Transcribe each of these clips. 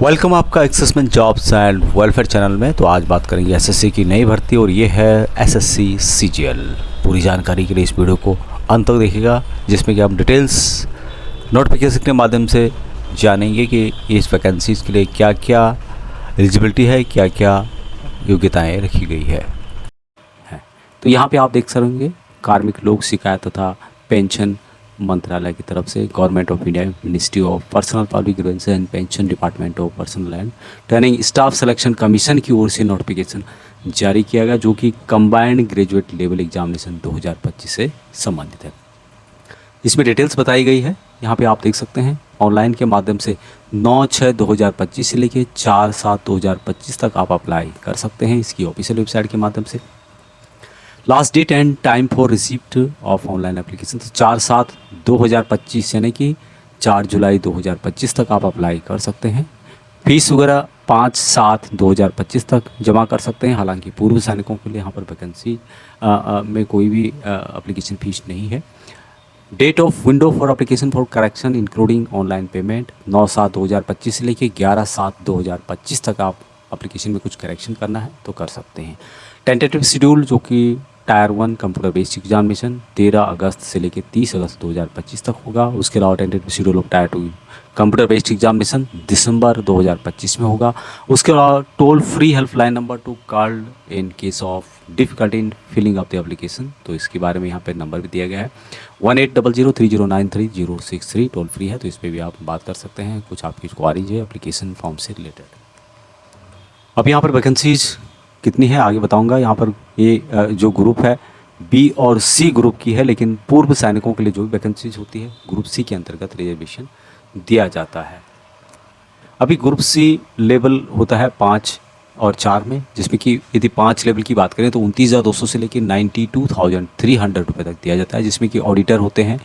Welcome आपका assessment jobs and welfare channel में। तो आज बात करेंगे एसएससी की नई भर्ती और ये है एसएससी सीजीएल। पूरी जानकारी के लिए इस वीडियो को अंत तक देखिएगा, जिसमें कि हम डिटेल्स नोटिफिकेशन के माध्यम से जानेंगे कि इस वैकेंसीज़ के लिए क्या क्या एलिजिबिलिटी है, क्या क्या योग्यताएँ रखी गई है। तो यहाँ पे आप देख सकेंगे कार्मिक लोक शिकायत तथा पेंशन मंत्रालय की तरफ से government of India ministry of personnel public grievance and pension department of personal and training staff selection commission की ओर से नोटिफिकेशन जारी किया गया, जो कि कंबाइंड ग्रेजुएट लेवल एग्जामिनेशन 2025 से संबंधित है। इसमें डिटेल्स बताई गई है। यहाँ पे आप देख सकते हैं ऑनलाइन के माध्यम से 9/6/2025 से लेके 4/7/2025 तक आप अप्लाई कर सकते हैं इसकी ऑफिशियल वेबसाइट के माध्यम से। Last date and time for receipt of online application, तो 4/7/2025 यानी कि 4 जुलाई 2025 तक आप अप्लाई कर सकते हैं। फीस वगैरह 5/7/2025 तक जमा कर सकते हैं। हालांकि पूर्व सैनिकों के लिए यहाँ पर वैकेंसी में कोई भी एप्लीकेशन फीस नहीं है। Date of window for application for correction including online payment 9/7/2025 से लेके 11/7/2025 तक आप एप्लीकेशन में कुछ करेक्शन करना है तो कर सकते हैं। टेंटेटिव शेड्यूल जो कि टायर 1 कंप्यूटर बेस्ड एग्जामिनेशन 13 अगस्त से लेकर 30 अगस्त 2025 तक होगा। उसके अलावा tentative schedule of tier 2 computer based examination दिसंबर 2025 में होगा। उसके अलावा toll free helpline number to called in case of difficulty in filling of the application, तो इसके बारे में यहाँ पे नंबर भी दिया गया है 18003093 टोल फ्री है, तो इस पर भी आप बात कर सकते हैं। कुछ आपकी क्वारीज है एप्लीकेशन फॉर्म से रिलेटेड। अब यहाँ पर वैकेंसीज कितनी है आगे बताऊंगा। यहाँ पर ये जो ग्रुप है बी और सी ग्रुप की है, लेकिन पूर्व सैनिकों के लिए जो भी वैकेंसीज होती है ग्रुप सी के अंतर्गत रिजर्वेशन दिया जाता है। अभी ग्रुप सी लेवल होता है 5 और 4 में, जिसमें कि यदि 5 लेवल की बात करें तो 29,200 से लेकर 92,300 रुपये तक दिया जाता है, जिसमें कि ऑडिटर होते हैं।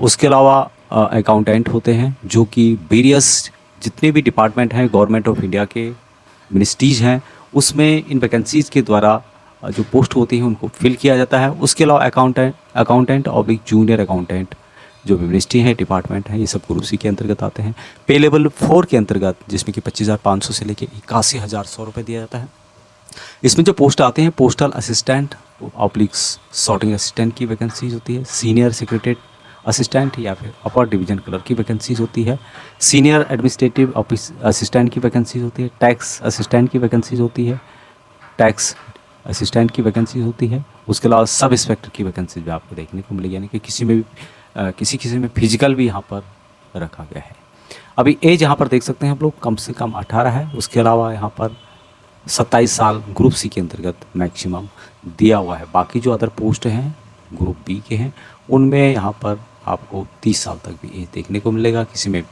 उसके अलावा अकाउंटेंट होते हैं, जो कि वेरियस जितने भी डिपार्टमेंट हैं गवर्नमेंट ऑफ इंडिया के मिनिस्ट्रीज हैं उसमें इन वैकेंसीज़ के द्वारा जो पोस्ट होती हैं उनको फिल किया जाता है। उसके अलावा अकाउंटेंट और एक जूनियर अकाउंटेंट जो मिनिस्ट्री है डिपार्टमेंट है, ये सब ग्रुप सी के अंतर्गत आते हैं। पे लेवल 4 के अंतर्गत जिसमें कि 25,500 से लेकर 81,100 रुपये दिया जाता है। इसमें जो पोस्ट आते हैं पोस्टल असिस्टेंट ऑब्लिक्स सॉर्टिंग असिस्टेंट की वैकेंसीज होती है, सीनियर सेक्रेटरीट असिस्टेंट या फिर अपर डिवीजन क्लर्क की वैकेंसीज होती है, सीनियर एडमिनिस्ट्रेटिव ऑफिस असिस्टेंट की वैकेंसीज होती है, टैक्स असिस्टेंट की वैकेंसीज होती है, टैक्स असिस्टेंट की वैकेंसीज होती है। उसके अलावा सब इंस्पेक्टर की वैकेंसीज भी आपको देखने को मिलेगी, यानी कि किसी में भी किसी में फिजिकल भी यहाँ पर रखा गया है। अभी एज यहाँ पर देख सकते हैं आप लोग कम से कम 18 है। उसके अलावा यहाँ पर 27 साल ग्रुप सी के अंतर्गत मैक्सिमम दिया हुआ है। बाकी जो अदर पोस्ट हैं ग्रुप बी के हैं उनमें यहाँ पर आपको 30 साल तक भी एज देखने को मिलेगा। किसी में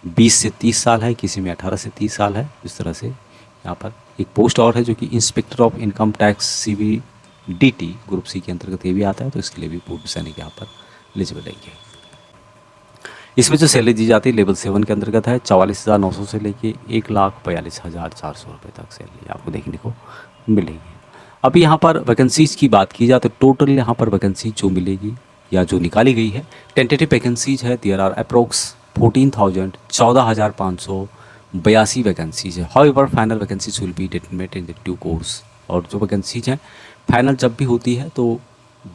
20 से 30 साल है, किसी में 18 से 30 साल है। इस तरह से यहाँ पर एक पोस्ट और है जो कि inspector of income tax CBDT group C के अंतर्गत ये भी आता है, तो इसके लिए भी पूर्व सैनिक यहाँ पर एलिजिबल रहेंगे। इसमें जो सैलरी दी जाती है लेवल 7 के अंतर्गत है 44,900 से लेके 1,42,400 रुपये तक सैलरी आपको देखने को मिलेगी। अभी यहाँ पर वैकेंसीज़ की बात की जाए तो टोटल यहाँ पर वैकेंसी जो मिलेगी या जो निकाली गई है टेंटेटिव वैकेंसीज है देयर आर अप्रोक्स 14,582 वैकेंसीज है। However final vacancies will be determined in the due course, और जो वैकेंसीज हैं फाइनल जब भी होती है तो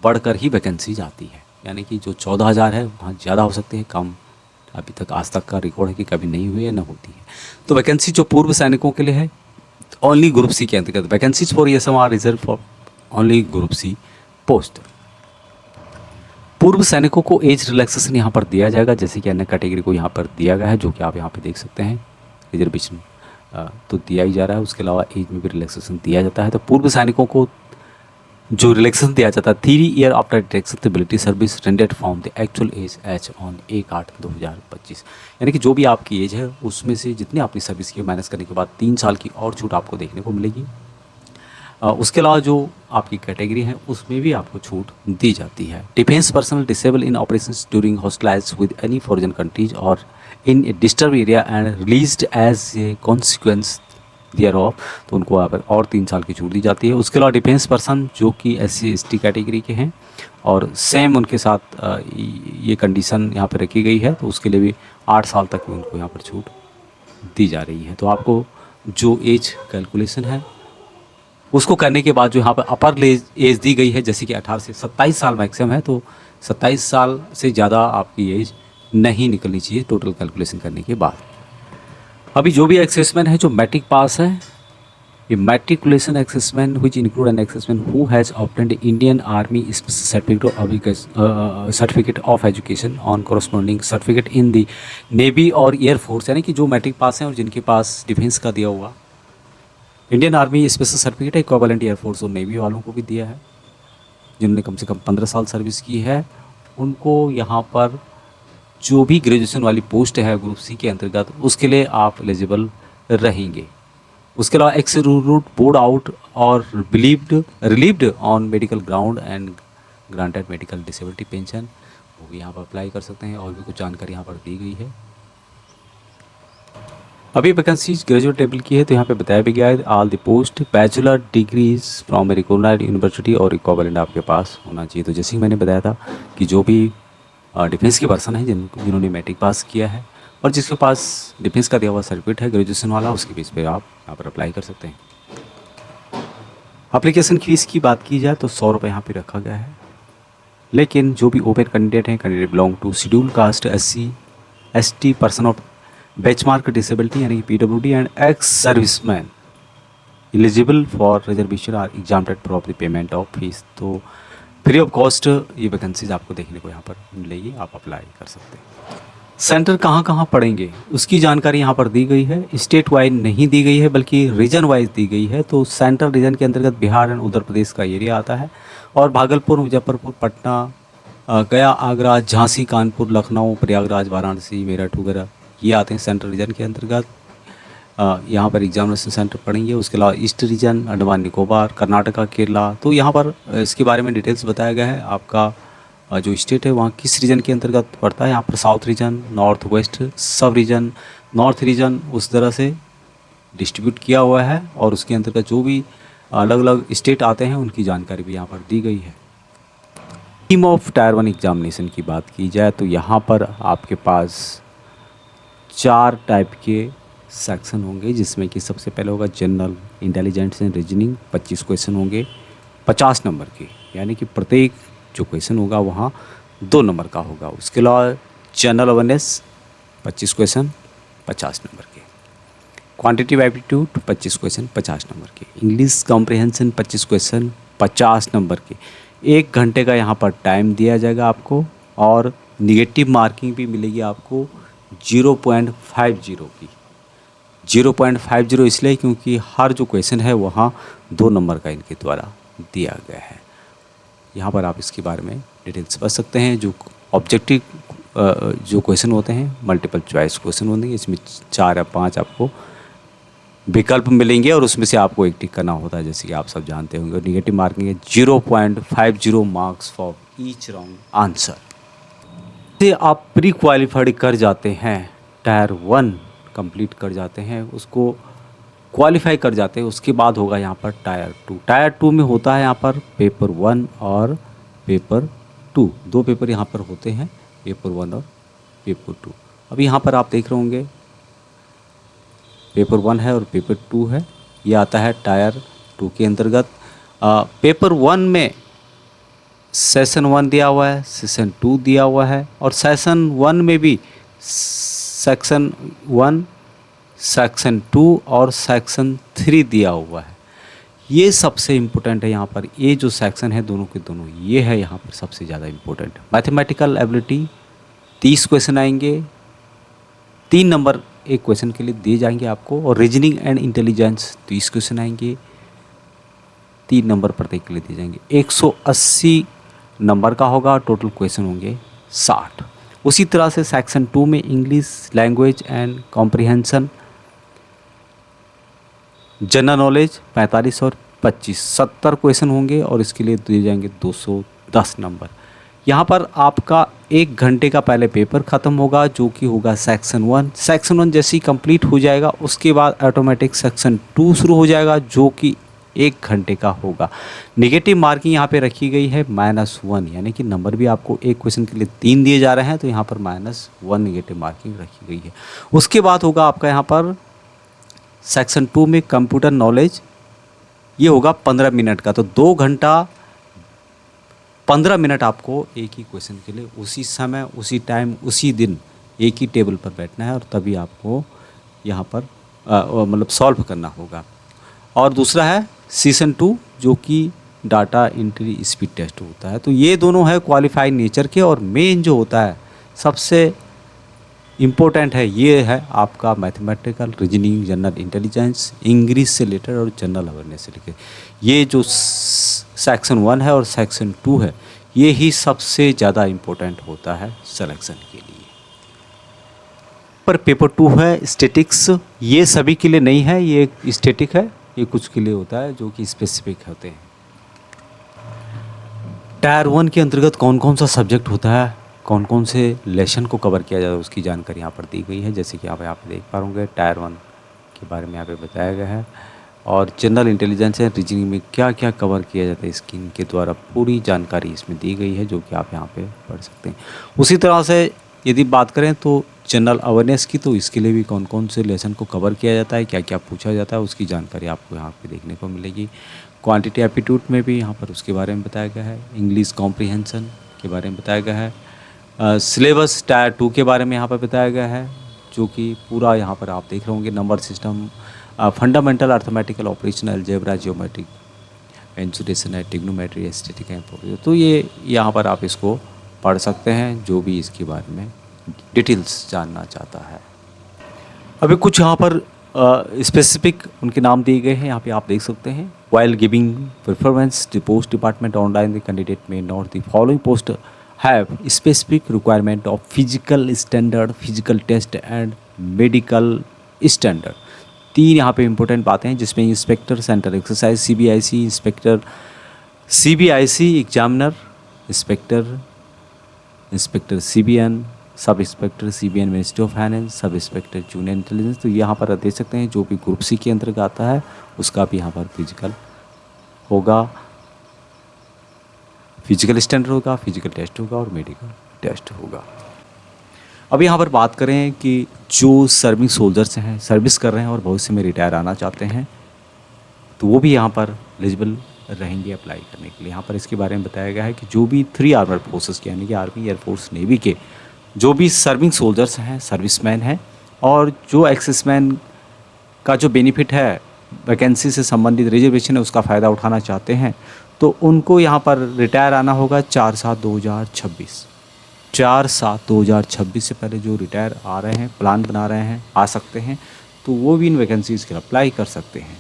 बढ़कर ही वैकेंसीज आती है, यानी कि जो 14,000 है वहाँ ज़्यादा हो सकते हैं, कम अभी तक आज तक का रिकॉर्ड है कि कभी नहीं हुई है न होती है। तो वैकेंसी जो पूर्व सैनिकों के लिए है ओनली ग्रुप सी के अंतर्गत vacancies for ESM are reserve for only group C post. पूर्व सैनिकों को एज रिलैक्सेशन यहाँ पर दिया जाएगा, जैसे कि अन्य कैटेगरी को यहाँ पर दिया गया है, जो कि आप यहाँ पे देख सकते हैं रिजर्वेशन तो दिया ही जा रहा है। उसके अलावा एज में भी रिलैक्सेशन दिया जाता है। तो पूर्व सैनिकों को जो रिलैक्सेशन दिया जाता है 3 year after acceptability service rendered from the actual as H on 1/8/2025, यानी कि जो भी आपकी एज है उसमें से जितनी आपने सर्विस की माइनस करने के बाद 3 साल की और छूट आपको देखने को मिलेगी। उसके अलावा जो आपकी कैटेगरी है उसमें भी आपको छूट दी जाती है। Defence personnel disable in operations during hostilities with any foreign countries और in a disturb area and released as a consequence thereof, तो उनको यहाँ पर और 3 साल की छूट दी जाती है। उसके अलावा डिफेंस पर्सन जो कि SC/ST कैटेगरी के हैं और सेम उनके साथ ये कंडीशन यहाँ पर रखी गई है, तो उसके लिए भी 8 साल तक भी उनको यहाँ पर छूट दी जा रही है। तो आपको जो एज कैलकुलेशन है उसको करने के बाद जो यहाँ पर अपर एज दी गई है, जैसे कि 18 से 27 साल मैक्सिमम है, तो 27 साल से ज़्यादा आपकी एज नहीं निकलनी चाहिए टोटल कैलकुलेशन करने के बाद। अभी जो भी असेसमेंट है जो मैट्रिक पास है, ये matriculation assessment which include an assessment who has obtained Indian army certificate of education on corresponding certificate in the navy और एयरफोर्स, यानी कि जो मैट्रिक पास हैं और जिनके पास डिफेंस का दिया हुआ इंडियन आर्मी स्पेशल सर्टिफिकेट है, इक्विवेलेंट एयरफोर्स और नेवी वालों को भी दिया है, जिन्होंने कम से कम 15 साल सर्विस की है, उनको यहाँ पर जो भी ग्रेजुएशन वाली पोस्ट है ग्रुप सी के अंतर्गत उसके लिए आप एलिजिबल रहेंगे। उसके अलावा एक्स रूट बोर्ड आउट और relieved on medical ground and granted medical disability pension, वो भी यहाँ पर अप्लाई कर सकते हैं। और भी कुछ जानकारी यहाँ पर दी गई है। अभी वैकेंसीज ग्रेजुएट लेवल की है, तो यहाँ पे बताया भी गया है all the post bachelor degrees from a recognised university और इक्विवेलेंट आपके पास होना चाहिए। तो जैसे ही मैंने बताया था कि जो भी डिफेंस के पर्सन हैं जिन्होंने मैट्रिक पास किया है और जिसके पास डिफेंस का दिया हुआ सर्टिफिकेट है ग्रेजुएशन वाला, उसके बेस पे आप यहाँ पर अप्लाई कर सकते हैं। एप्लीकेशन फीस की बात की जाए तो 100 रुपये यहाँ पे रखा गया है, लेकिन जो भी ओपन कैंडिडेट हैं, candidate belong to schedule caste, SC ST, person of benchmark disability यानी कि PWD and ex serviceman eligible for reservation are exempted from the payment of fees. तो फ्री ऑफ कॉस्ट ये वैकेंसीज आपको देखने को यहाँ पर मिलेगी, आप अप्लाई कर सकते हैं। सेंटर कहाँ कहाँ पड़ेंगे उसकी जानकारी यहाँ पर दी गई है। स्टेट वाइज नहीं दी गई है बल्कि रीजन वाइज दी गई है। तो सेंट्रल रीजन के अंतर्गत बिहार एंड उत्तर प्रदेश का एरिया आता है और भागलपुर, मुजफ्फरपुर, पटना, गया, आगरा, झांसी, कानपुर, लखनऊ, प्रयागराज, वाराणसी, मेरठ वगैरह ये आते हैं सेंट्रल रीजन के अंतर्गत। यहाँ पर एग्जामिनेशन सेंटर पढ़ेंगे। उसके अलावा ईस्ट रीजन, अंडमान निकोबार, कर्नाटका, केरला, तो यहाँ पर इसके बारे में डिटेल्स बताया गया है। आपका जो स्टेट है वहाँ किस रीजन के अंतर्गत पड़ता है। यहाँ पर साउथ रीजन, नॉर्थ वेस्ट, सब रीजन, नॉर्थ रीजन उस तरह से डिस्ट्रीब्यूट किया हुआ है और उसके अंतर्गत जो भी अलग अलग स्टेट आते हैं उनकी जानकारी भी यहाँ पर दी गई है। थीम ऑफ टायर 1 एग्जामिनेशन की बात की जाए तो यहाँ पर आपके पास 4 टाइप के सेक्शन होंगे, जिसमें कि सबसे पहले होगा general intelligence and reasoning. 25 question होंगे 50 नंबर के, यानी कि प्रत्येक जो क्वेश्चन होगा वहाँ 2 नंबर का होगा। उसके अलावा जनरल अवेयरनेस 25 क्वेश्चन 50 नंबर के, क्वांटिटेटिव एप्टीट्यूड 25 क्वेश्चन 50 नंबर के, इंग्लिश कॉम्प्रिहेंशन 25 क्वेश्चन 50 नंबर के। 1 घंटे का यहाँ पर टाइम दिया जाएगा आपको और निगेटिव मार्किंग भी मिलेगी आपको 0.50 की। 0.50 इसलिए क्योंकि हर जो क्वेश्चन है वहाँ 2 नंबर का इनके द्वारा दिया गया है। यहाँ पर आप इसके बारे में डिटेल्स पढ़ सकते हैं। जो ऑब्जेक्टिव जो क्वेश्चन होते हैं मल्टीपल चॉइस क्वेश्चन होंगे, इसमें 4 या 5 आपको विकल्प मिलेंगे और उसमें से आपको एक टिक करना होता है, जैसे कि आप सब जानते होंगे। निगेटिव मार्किंग है 0.50 marks for each wrong answer. से आप प्री क्वालिफाइड कर जाते हैं, टायर 1 कंप्लीट कर जाते हैं, उसको क्वालिफाई कर जाते हैं, उसके बाद होगा यहाँ पर टायर 2। टायर 2 में होता है यहाँ पर पेपर 1 और पेपर 2, 2 पेपर यहाँ पर होते हैं, पेपर 1 और पेपर 2। अभी यहाँ पर आप देख रहे होंगे पेपर 1 है और पेपर 2 है, ये आता है टायर 2 के अंतर्गत। पेपर 1 में सेशन 1 दिया हुआ है, सेशन 2 दिया हुआ है और सेशन 1 में भी सेक्शन 1, सेक्शन 2 और सेक्शन 3 दिया हुआ है। ये सबसे इम्पोर्टेंट है यहाँ पर, ये जो सेक्शन है दोनों के दोनों, ये है यहाँ पर सबसे ज़्यादा इम्पोर्टेंट। मैथमेटिकल एबिलिटी 30 क्वेश्चन आएंगे, 3 नंबर एक क्वेश्चन के लिए दिए जाएंगे आपको। और रीजनिंग एंड इंटेलिजेंस 30 क्वेश्चन आएंगे, 3 नंबर प्रत्येक के लिए दिए जाएंगे। 180 नंबर का होगा, टोटल क्वेश्चन होंगे 60। उसी तरह से सेक्शन 2 में English language and comprehension, general knowledge 45 और 25, 70 क्वेश्चन होंगे और इसके लिए दिए जाएंगे 210 नंबर। यहाँ पर आपका 1 घंटे का पहले पेपर ख़त्म होगा जो कि होगा सेक्शन 1। सेक्शन 1 जैसे ही कंप्लीट हो जाएगा उसके बाद ऑटोमेटिक सेक्शन 2 शुरू हो जाएगा जो कि 1 घंटे का होगा। नेगेटिव मार्किंग यहाँ पे रखी गई है -1, यानी कि नंबर भी आपको एक क्वेश्चन के लिए 3 दिए जा रहे हैं, तो यहाँ पर -1 नेगेटिव मार्किंग रखी गई है। उसके बाद होगा आपका यहाँ पर सेक्शन 2 में कंप्यूटर नॉलेज, ये होगा 15 मिनट का। तो 2 घंटा 15 मिनट आपको एक ही क्वेश्चन के लिए उसी समय, उसी टाइम, उसी दिन एक ही टेबल पर बैठना है और तभी आपको यहाँ पर मतलब सॉल्व करना होगा। और दूसरा है सेशन 2 जो कि डाटा एंट्री स्पीड टेस्ट होता है। तो ये दोनों है क्वालिफाइड नेचर के, और मेन जो होता है सबसे इम्पोर्टेंट है ये है आपका mathematical, reasoning, general intelligence, English से रिलेटेड और जनरल अवेयरनेस से रिलेटेड। ये जो सेक्शन 1 है और सेक्शन 2 है, ये ही सबसे ज़्यादा इम्पोर्टेंट होता है सिलेक्शन के लिए। पर पेपर 2 है स्टैटिक्स, ये सभी के लिए नहीं है, ये स्टैटिक है, ये कुछ के लिए होता है जो कि स्पेसिफिक होते हैं। टायर 1 के अंतर्गत कौन कौन सा सब्जेक्ट होता है, कौन कौन से लेसन को कवर किया जाता है, उसकी जानकारी यहाँ पर दी गई है। जैसे कि यहाँ पे देख पा होंगे टायर 1 के बारे में यहाँ पे बताया गया है, और जनरल इंटेलिजेंस है, रीजनिंग में क्या क्या कवर किया जाता है स्कीम के द्वारा पूरी जानकारी इसमें दी गई है, जो कि आप यहाँ पे पढ़ सकते हैं। उसी तरह से यदि बात करें तो जनरल अवेयरनेस की, तो इसके लिए भी कौन कौन से लेसन को कवर किया जाता है, क्या क्या पूछा जाता है, उसकी जानकारी आपको यहाँ पे देखने को मिलेगी। क्वांटिटी एप्टीट्यूड में भी यहाँ पर उसके बारे में बताया गया है, इंग्लिश कॉम्प्रिहेंशन के बारे में बताया गया है, सिलेबस टायर 2 के बारे में यहाँ पर बताया गया है, जो कि पूरा यहाँ पर आप देख रहे होंगे। Number system, fundamental arithmetical operation, algebra, geometric, insulation है, ट्रिग्नोमेट्री, एस्थेटिक है। तो ये यहाँ पर आप इसको पढ़ सकते हैं, जो भी इसके बारे में डिटेल्स जानना चाहता है। अभी कुछ यहाँ पर स्पेसिफिक उनके नाम दिए गए हैं, यहाँ पे आप देख सकते हैं। While giving performance the post department online the candidate may not the following post have specific requirement of physical standard, physical test and medical standard. 3 यहाँ पे इंपॉर्टेंट बातें हैं, जिसमें inspector centre exercise, CBIC inspector, CBIC examiner, inspector CBN, sub inspector CBN ministry of finance, sub inspector junior intelligence. तो यहाँ पर देख सकते हैं जो भी ग्रुप C के अंतर्गत आता है उसका भी यहाँ पर फिजिकल होगा, फिजिकल स्टैंडर्ड होगा, फिजिकल टेस्ट होगा और मेडिकल टेस्ट होगा। अब यहाँ पर बात करें कि जो सर्विंग सोल्जर्स हैं, सर्विस कर रहे हैं और भविष्य में रिटायर आना चाहते हैं, तो वो भी यहाँ पर एलिजिबल रहेंगे अप्लाई करने के लिए। यहाँ पर इसके बारे में बताया गया है कि जो भी 3 आर्मर्ड फोर्सेस के, यानी कि आर्मी, एयरफोर्स, नेवी के जो भी सर्विंग सोल्जर्स हैं, सर्विसमैन हैं, और जो एक्सेसमैन का जो बेनिफिट है, वैकेंसी से संबंधित रिजर्वेशन है, उसका फ़ायदा उठाना चाहते हैं, तो उनको यहाँ पर रिटायर आना होगा 4/7/2026। 4/7/2026 से पहले जो रिटायर आ रहे हैं, प्लान बना रहे हैं, आ सकते हैं, तो वो भी इन वैकेंसीज़ के लिए अप्लाई कर सकते हैं।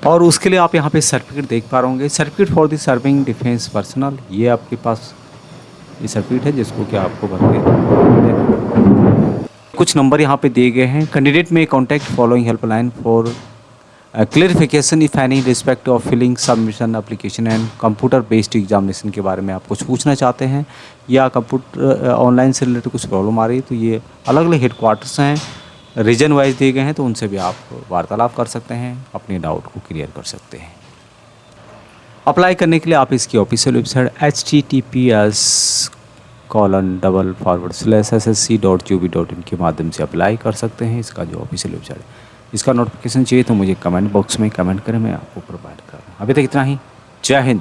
और उसके लिए आप यहाँ पे सर्टिफिकेट देख पा रहे होंगे, certificate for the serving defence personnel. ये आपके पास ये सर्टिफिकेट है, जिसको कि आपको भर के कुछ नंबर यहाँ पे दिए गए हैं। कैंडिडेट में contact following helpline for clarification if any respect of filling submission application and computer based examination के बारे में आप कुछ पूछना चाहते हैं, या कंप्यूटर ऑनलाइन से रिलेटेड कुछ प्रॉब्लम आ रही है, तो ये अलग अलग हेडक्वार्टर्स हैं, रीजन वाइज दिए गए हैं, तो उनसे भी आप वार्तालाप कर सकते हैं, अपने डाउट को क्लियर कर सकते हैं। अप्लाई करने के लिए आप इसकी ऑफिशियल वेबसाइट https://ssc.gov.in के माध्यम से अप्लाई कर सकते हैं। इसका जो ऑफिशियल वेबसाइट है, इसका नोटिफिकेशन चाहिए तो मुझे कमेंट बॉक्स में कमेंट करें, मैं आपको प्रोवाइड कर रहा हूँ। अभी तक इतना ही। जय हिंद।